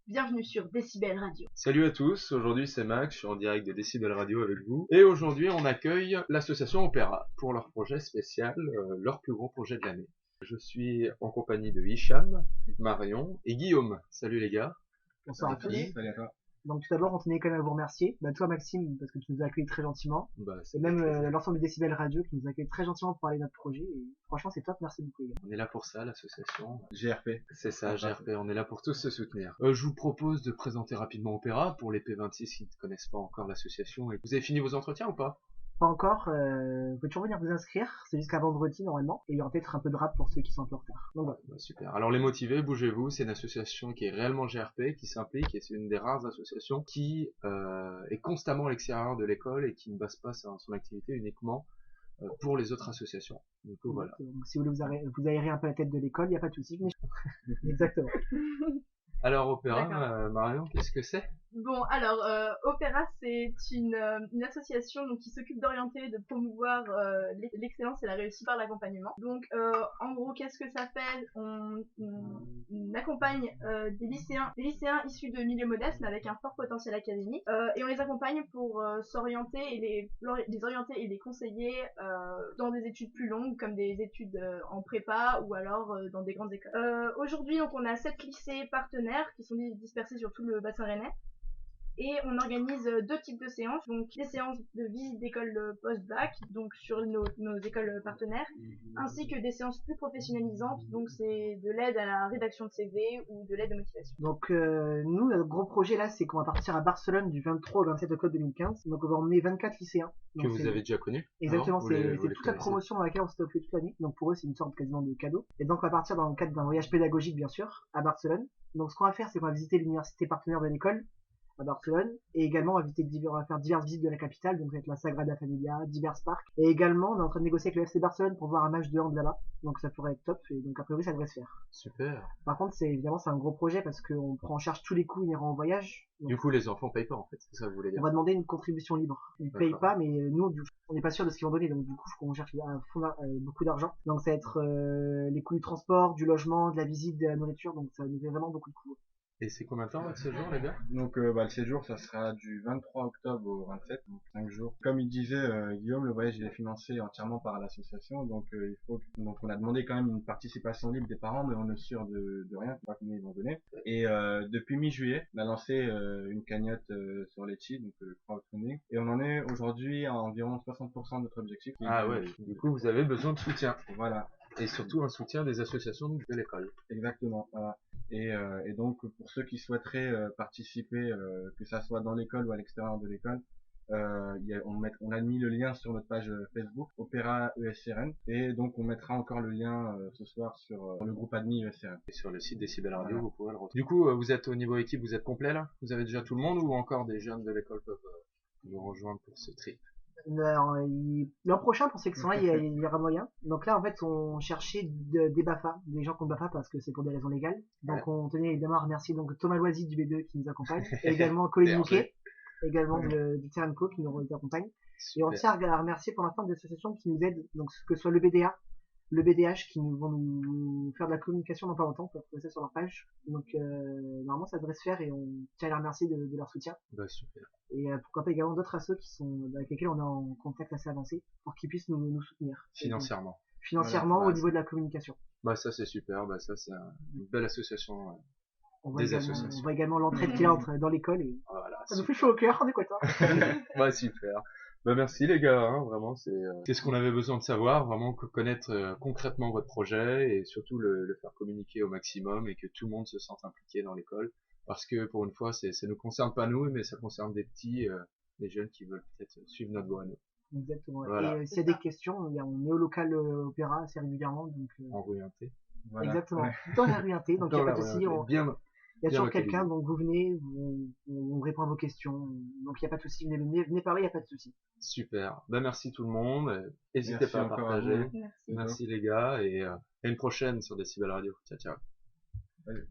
bienvenue sur Décibel Radio. Salut à tous, aujourd'hui c'est Max, je suis en direct de Décibel Radio avec vous. Et aujourd'hui on accueille l'association Opéra pour leur projet spécial, leur plus gros projet de l'année. Je suis en compagnie de Hicham, Marion et Guillaume. Salut les gars. Bonsoir à tous. Salut à toi. Donc tout d'abord, on tenait quand même à vous remercier. Toi Maxime, parce que tu nous as accueillis très gentiment. Et même l'ensemble de Décibel Radio qui nous accueille très gentiment pour parler de notre projet. Et franchement, c'est top, merci beaucoup les gars. On est là pour ça, l'association. GRP. C'est ça, GRP, on est là pour tous se soutenir. Je vous propose de présenter rapidement Opéra pour les P26 qui ne connaissent pas encore l'association. Et vous avez fini vos entretiens ou pas? Pas encore, vous pouvez toujours venir vous inscrire, c'est jusqu'à vendredi normalement, et il y aura peut-être un peu de rap pour ceux qui sont un peu en retard. Donc voilà. Bah, super. Alors les motivés, bougez-vous, c'est une association qui est réellement GRP, qui s'implique, et c'est une des rares associations qui est constamment à l'extérieur de l'école et qui ne base pas son activité uniquement pour les autres associations. Du coup, voilà. Donc si vous voulez vous aérer un peu la tête de l'école, il n'y a pas de souci. Exactement. Alors Opéra, Marion, qu'est-ce que c'est? Bon, alors, Opéra, c'est une association donc, qui s'occupe d'orienter et de promouvoir l'excellence et la réussite par l'accompagnement. Donc, en gros, qu'est-ce que ça fait? On accompagne des lycéens issus de milieux modestes, mais avec un fort potentiel académique, et on les accompagne pour s'orienter et les orienter et les conseiller dans des études plus longues, comme des études en prépa ou alors dans des grandes écoles. Aujourd'hui, donc, on a 7 lycées partenaires qui sont dispersés sur tout le bassin rennais. Et on organise 2 types de séances, donc des séances de visite d'école post-bac, donc sur nos écoles partenaires, ainsi que des séances plus professionnalisantes, donc c'est de l'aide à la rédaction de CV ou de l'aide de motivation. Donc nous, notre gros projet là, c'est qu'on va partir à Barcelone du 23 au 27 octobre 2015, donc on va emmener 24 lycéens. Donc, que vous avez déjà connu. Exactement, c'est toute la promotion dans laquelle on s'est occupé toute l'année, donc pour eux c'est une sorte quasiment de cadeau. Et donc on va partir dans le cadre d'un voyage pédagogique bien sûr, à Barcelone. Donc ce qu'on va faire, c'est qu'on va visiter l'université partenaire de l'école, à Barcelone, et également on va faire diverses visites de la capitale, donc avec la Sagrada Familia, divers parcs, et également on est en train de négocier avec le FC Barcelone pour voir un match de hand là-bas, donc ça pourrait être top, et donc a priori ça devrait se faire. Super. Par contre c'est un gros projet parce qu'on prend en charge tous les coûts inhérents au voyage. Donc, du coup les enfants payent pas en fait, c'est ça que vous voulez dire? On va demander une contribution libre, ils payent pas, mais nous on n'est pas sûr de ce qu'ils vont donner, donc du coup on cherche beaucoup d'argent, donc ça va être les coûts du transport, du logement, de la visite, de la nourriture, donc ça nous fait vraiment beaucoup de coûts. Et c'est combien de temps votre séjour les gars? Donc le séjour ça sera du 23 octobre au 27, donc 5 jours. Comme il disait Guillaume, le voyage il est financé entièrement par l'association, donc donc on a demandé quand même une participation libre des parents, mais on est sûr de rien, pas combien ils vont donner. Et depuis mi-juillet, on a lancé une cagnotte sur Litchi, donc le crowdfunding, et on en est aujourd'hui à environ 60% de notre objectif. Ah ouais, du coup vous avez besoin de soutien. Voilà. Et surtout un soutien des associations de l'école. Exactement, voilà. Et donc pour ceux qui souhaiteraient participer, que ça soit dans l'école ou à l'extérieur de l'école, on a mis le lien sur notre page Facebook Opéra ESRN, et donc on mettra encore le lien ce soir sur le groupe admin ESRN. Et sur le site Décibel Radio, voilà. vous pourrez le retrouver. Du coup, vous êtes au niveau équipe, vous êtes complet là? Vous avez déjà tout le monde ou encore des jeunes de l'école peuvent nous rejoindre pour ce trip? L'an prochain, pour ces sections-là, il y aura moyen. Donc là, en fait, on cherchait des BAFA, des gens qu'on BAFA parce que c'est pour des raisons légales. Donc on tenait évidemment à remercier donc Thomas Loisy du B2 qui nous accompagne, et également Colin Mouquet, également du Terranco qui nous accompagne. Et on tient à remercier pour l'instant des associations qui nous aident, donc que ce soit le BDA, le BDH qui vont nous faire de la communication dans pas longtemps, pour trouver ça sur leur page. Donc normalement ça devrait se faire et on tient à les remercier de leur soutien. Bah super. Et pourquoi pas également d'autres assos avec lesquels on est en contact assez avancé pour qu'ils puissent nous soutenir. Financièrement. Financièrement voilà, au niveau de la communication. Bah ça c'est super, bah ça c'est une belle association. On voit également l'entraide qu'il y a dans l'école et voilà, ça nous fait chaud au cœur, on est content. Bah super. Bah merci les gars, hein, vraiment c'est ce qu'on avait besoin de savoir, vraiment connaître concrètement votre projet et surtout le faire communiquer au maximum et que tout le monde se sente impliqué dans l'école, parce que pour une fois ça nous concerne pas nous, mais ça concerne des petits, des jeunes qui veulent peut-être suivre notre voie à nous. Exactement. Voilà. Et s'il y a des questions, on est au local Opéra assez régulièrement, donc en rue Inté. Voilà. Exactement. Dans la rue Inté, donc il n'y a pas de souci. Il y a toujours quelqu'un, donc vous venez, on répond à vos questions, donc il n'y a pas de souci, venez parler, il n'y a pas de souci. Super, bah merci tout le monde, n'hésitez pas à partager, merci les gars, et à une prochaine sur Décibel Radio, ciao ciao. Allez.